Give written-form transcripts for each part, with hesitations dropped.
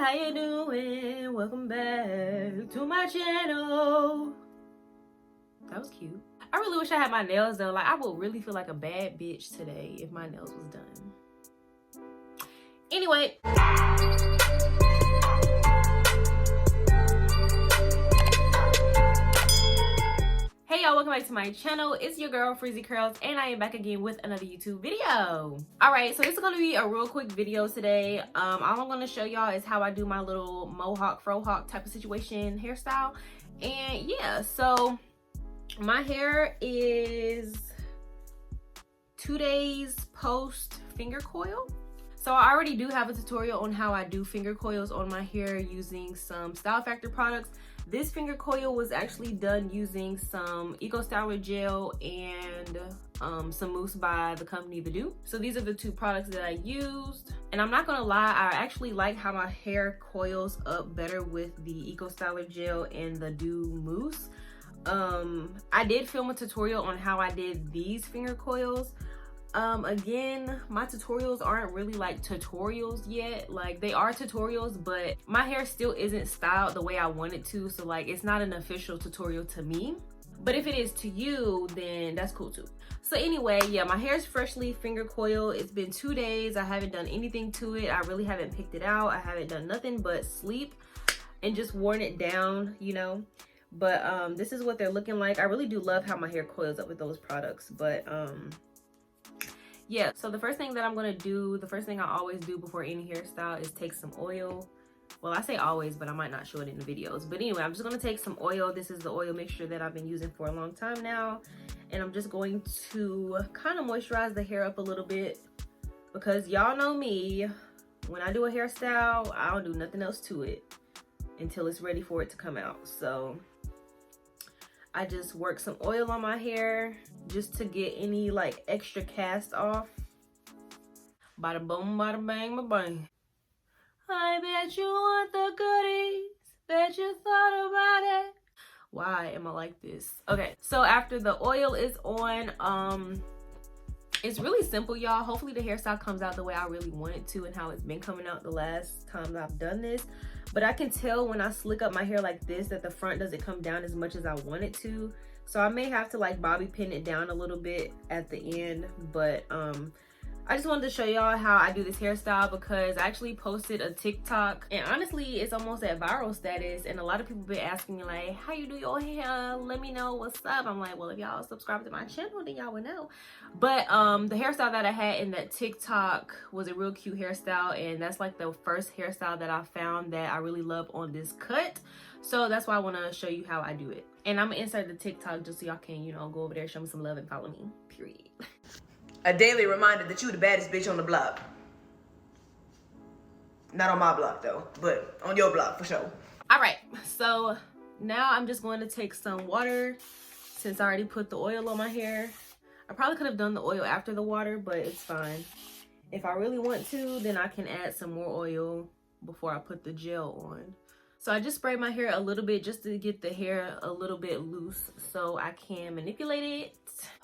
how you doing? Welcome back to my channel. That was cute. I really wish I had my nails done. Like, I would really feel like a bad bitch today if my nails was done. Anyway. Hey y'all, welcome back to my channel. It's your girl Frizzeecurlz, and I am back again with another YouTube video. Alright, so this is gonna be a real quick video today. All I'm gonna show y'all is how I do my little mohawk frohawk type of situation hairstyle. And yeah, so my hair is 2 days post finger coil. So I already do have a tutorial on how I do finger coils on my hair using some Style Factor products. This finger coil was actually done using some Eco Styler gel and some mousse by the company The Do. So these are the two products that I used. And I'm not gonna lie, I actually like how my hair coils up better with the Eco Styler gel and the Do mousse. I did film a tutorial on how I did these finger coils. Again, my tutorials aren't really like tutorials yet. Like, they are tutorials, but my hair still isn't styled the way I want it to, so like it's not an official tutorial to me. But if it is to you, then that's cool too. So anyway, yeah, my hair is freshly finger coiled. It's been 2 days. I haven't done anything to it. I really haven't picked it out. I haven't done nothing but sleep and just worn it down, you know. But this is what they're looking like. I really do love how my hair coils up with those products. But yeah, so the first thing that I'm gonna do, the first thing I always do before any hairstyle is take some oil. Well, I say always, but I might not show it in the videos. But anyway, I'm just gonna take some oil. This is the oil mixture that I've been using for a long time now. And I'm just going to kind of moisturize the hair up a little bit, because y'all know me, when I do a hairstyle, I don't do nothing else to it until it's ready for it to come out. So I just work some oil on my hair just to get any like extra cast off. Bada boom, bada bang, bada bang. I bet you want the goodies, bet you thought about it. Why am I like this? Okay, so after the oil is on, it's really simple, y'all. Hopefully the hairstyle comes out the way I really want it to and how it's been coming out the last times I've done this. But I can tell when I slick up my hair like this that the front doesn't come down as much as I want it to. So I may have to like bobby pin it down a little bit at the end. But I just wanted to show y'all how I do this hairstyle, because I actually posted a TikTok, and honestly it's almost at viral status, and a lot of people been asking me like, how you do your hair, let me know what's up. I'm like, well, if y'all subscribe to my channel then y'all would know. But the hairstyle that I had in that TikTok was a real cute hairstyle, and that's like the first hairstyle that I found that I really love on this cut. So that's why I want to show you how I do it, and I'm gonna insert the TikTok just so y'all can, you know, go over there, show me some love, and follow me, period. A daily reminder that you the baddest bitch on the block. Not on my block though, but on your block for sure. All right, so now I'm just going to take some water, since I already put the oil on my hair. I probably could have done the oil after the water, but it's fine. If I really want to, then I can add some more oil before I put the gel on. So I just spray my hair a little bit just to get the hair a little bit loose so I can manipulate it.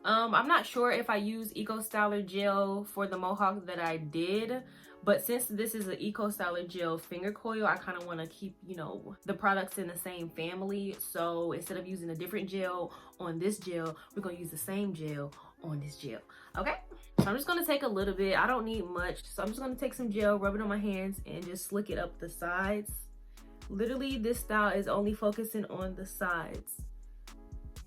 I'm not sure if I use Eco Styler gel for the mohawk that I did, but since this is an Eco Styler gel finger coil, I kind of want to keep, you know, the products in the same family. So instead of using a different gel on this gel, we're going to use the same gel on this gel. Okay, so I'm just going to take a little bit. I don't need much, so I'm just going to take some gel, rub it on my hands, and just slick it up the sides. Literally, this style is only focusing on the sides.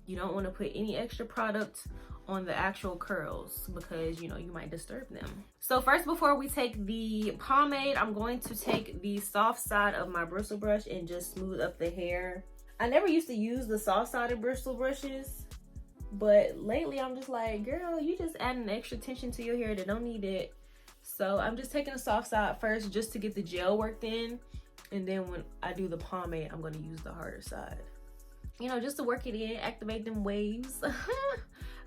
You don't want to put any extra product on the actual curls, because, you know, you might disturb them. So first, before we take the pomade, I'm going to take the soft side of my bristle brush and just smooth up the hair. I never used to use the soft sided bristle brushes, but lately I'm just like, girl, you just adding extra tension to your hair that don't need it. So I'm just taking the soft side first just to get the gel worked in, and then when I do the pomade, I'm going to use the harder side, you know, just to work it in, activate them waves.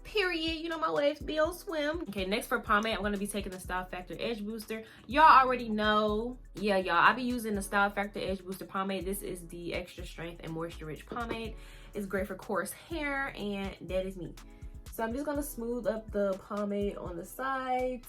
Period. You know, my waves be on swim. Okay, next for pomade, I'm going to be taking the Style Factor Edge Booster. Y'all already know. Yeah, y'all, I be using the Style Factor Edge Booster pomade. This is the extra strength and moisture rich pomade. It's great for coarse hair, and that is me. So I'm just going to smooth up the pomade on the sides.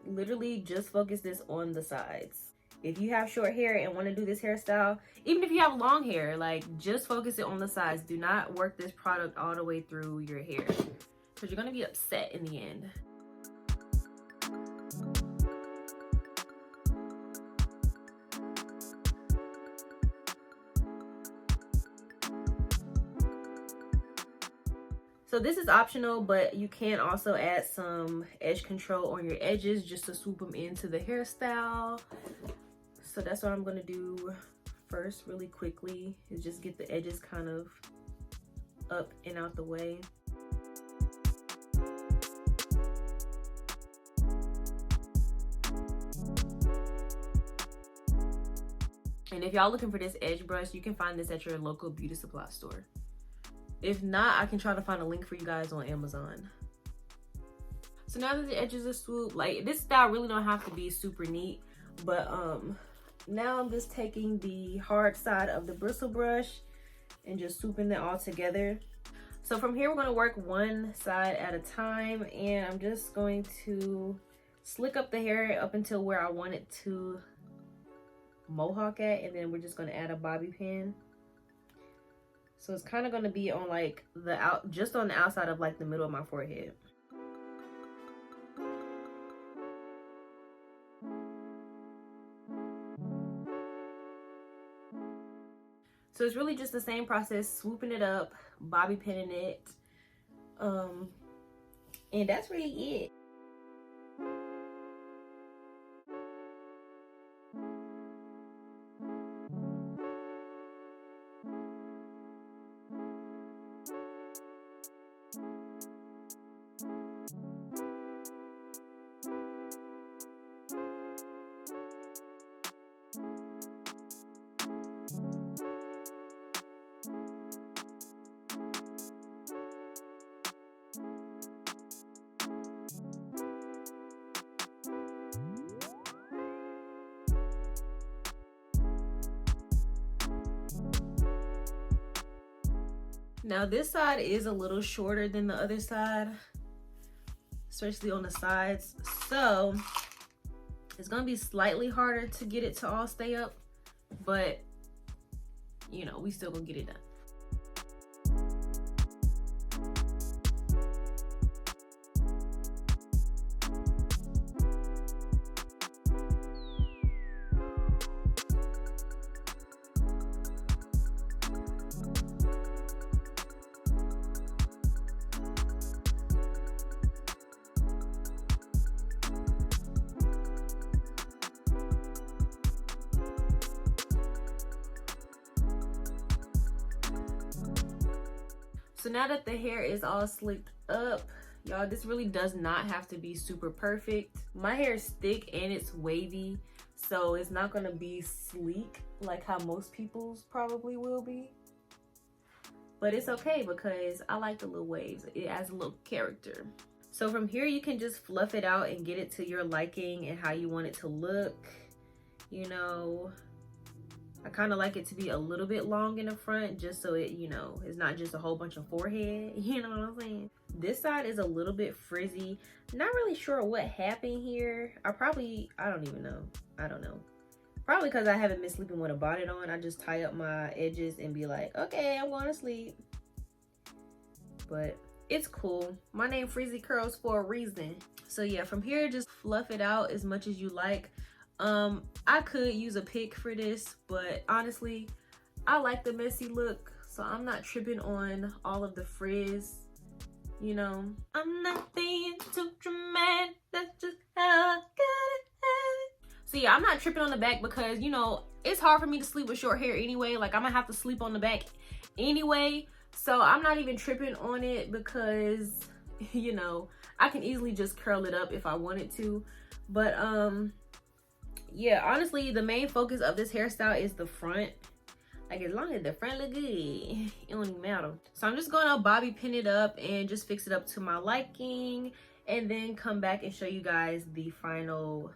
literally just focus this on the sides. If you have short hair and want to do this hairstyle, even if you have long hair, like just focus it on the sides. Do not work this product all the way through your hair because you're going to be upset in the end. So this is optional, but you can also add some edge control on your edges just to swoop them into the hairstyle. So that's what I'm gonna do first really quickly, is just get the edges kind of up and out the way. And if y'all looking for this edge brush, you can find this at your local beauty supply store. If not, I can try to find a link for you guys on Amazon. So now that the edges are swooped, like this style really don't have to be super neat, but now I'm just taking the hard side of the bristle brush and just swooping it all together. So from here, we're gonna work one side at a time, and I'm just going to slick up the hair up until where I want it to mohawk at, and then we're just gonna add a bobby pin. So it's kind of going to be on like just on the outside of like the middle of my forehead. So it's really just the same process, swooping it up, bobby pinning it, and that's really it. Now this side is a little shorter than the other side, especially on the sides. So it's gonna be slightly harder to get it to all stay up, but you know, we still gonna get it done. So now that the hair is all slicked up, y'all, this really does not have to be super perfect. My hair is thick and it's wavy, so it's not gonna be sleek like how most people's probably will be. But it's okay because I like the little waves. It adds a little character. So from here, you can just fluff it out and get it to your liking and how you want it to look. You know, I kind of like it to be a little bit long in the front just so it, you know, it's not just a whole bunch of forehead. You know what I'm saying? This side is a little bit frizzy. Not really sure what happened here. I don't even know. I don't know. Probably because I haven't been sleeping with a bonnet on. I just tie up my edges and be like, okay, I'm going to sleep. But it's cool. My name Frizzeecurlz for a reason. So yeah, from here, just fluff it out as much as you like. I could use a pick for this, but honestly, I like the messy look, so I'm not tripping on all of the frizz, you know. I'm not being too dramatic, that's just how I got it. So yeah, I'm not tripping on the back because, you know, it's hard for me to sleep with short hair anyway. Like, I'm gonna have to sleep on the back anyway, so I'm not even tripping on it because, you know, I can easily just curl it up if I wanted to. But yeah, honestly, the main focus of this hairstyle is the front. Like, as long as the front look good, it don't even matter. So I'm just gonna bobby pin it up and just fix it up to my liking, and then come back and show you guys the final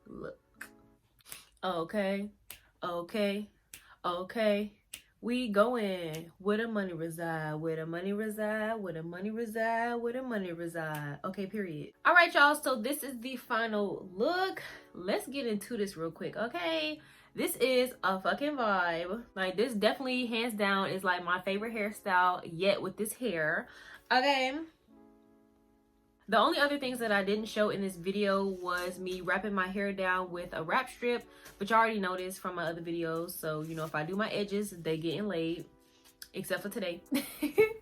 look. Okay, We going where the money reside, where the money reside, where the money reside, where the money reside. Okay, period. All right, y'all, so this is the final look. Let's get into this real quick, okay? This is a fucking vibe. Like, this definitely hands down is like my favorite hairstyle yet with this hair, okay? The only other things that I didn't show in this video was me wrapping my hair down with a wrap strip, but you already noticed from my other videos. So, you know, if I do my edges, they getting laid, except for today.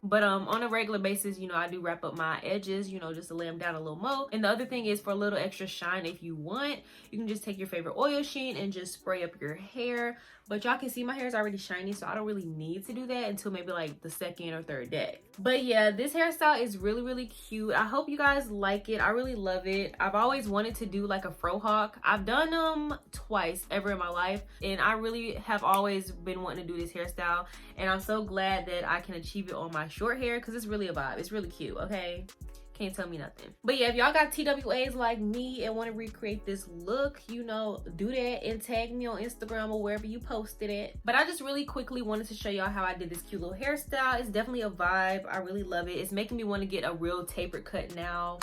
But on a regular basis, you know, I do wrap up my edges, you know, just to lay them down a little more. And the other thing is, for a little extra shine, if you want, you can just take your favorite oil sheen and just spray up your hair. But y'all can see my hair is already shiny, so I don't really need to do that until maybe like the second or third day. But yeah, this hairstyle is really, really cute. I hope you guys like it. I really love it. I've always wanted to do like a frohawk. I've done them twice ever in my life, and I really have always been wanting to do this hairstyle, and I'm so glad that I can achieve it on my short hair because it's really a vibe. It's really cute, okay? Can't tell me nothing. But yeah, if y'all got TWAs like me and want to recreate this look, you know, do that and tag me on Instagram or wherever you posted it. But I just really quickly wanted to show y'all how I did this cute little hairstyle. It's definitely a vibe. I really love it. It's making me want to get a real tapered cut now.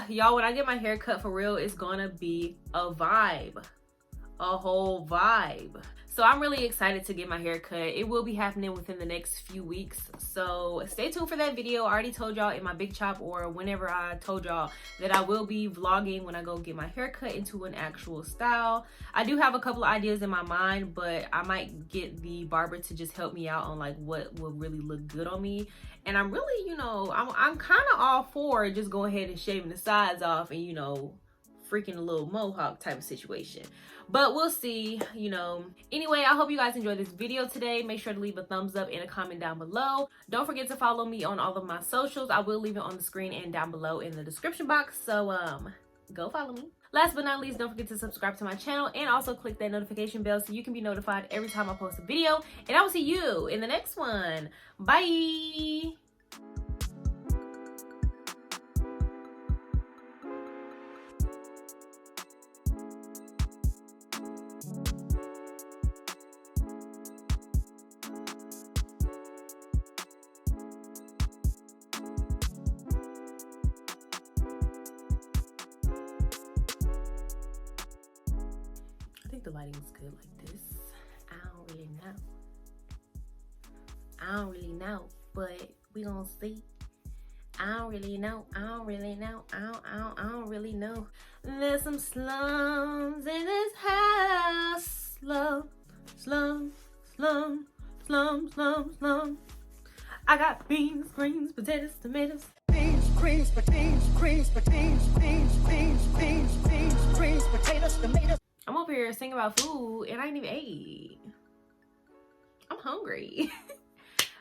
Y'all, when I get my hair cut for real, it's gonna be a vibe. A whole vibe. So I'm really excited to get my hair cut. It will be happening within the next few weeks, so stay tuned for that video. I already told y'all in my big chop, or whenever I told y'all, that I will be vlogging when I go get my hair cut into an actual style. I do have a couple of ideas in my mind, but I might get the barber to just help me out on like what will really look good on me. And I'm really, you know, I'm kind of all for just go ahead and shaving the sides off and, you know, freaking a little mohawk type of situation. But we'll see, you know. Anyway, I hope you guys enjoyed this video today. Make sure to leave a thumbs up and a comment down below. Don't forget to follow me on all of my socials. I will leave it on the screen and down below in the description box. So go follow me. Last but not least, don't forget to subscribe to my channel and also click that notification bell so you can be notified every time I post a video. And I will see you in the next one. Bye. I think the lighting is good like this. I don't really know, but we gonna see. I don't really know. I don't really know. There's some slums in this house. Slum. I got beans, greens, potatoes, tomatoes. Beans, greens, potatoes, tomatoes. I'm over here singing about food and I ain't even ate. I'm hungry.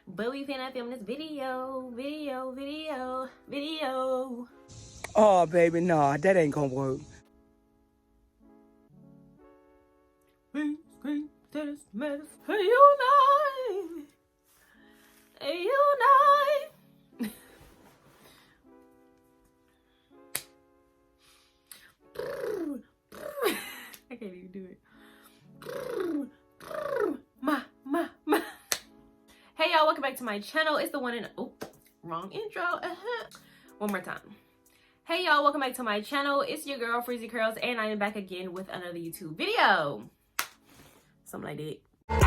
But we finna film this video. Oh, baby, nah, that ain't gonna work. Beans, greens, potatoes, tomatoes. Unite. I can't even do it. Hey y'all, welcome back to my channel. It's the one and oh, wrong intro. One more time. Hey y'all, welcome back to my channel. It's your girl Frizzeecurlz, and I am back again with another YouTube video. Something like that.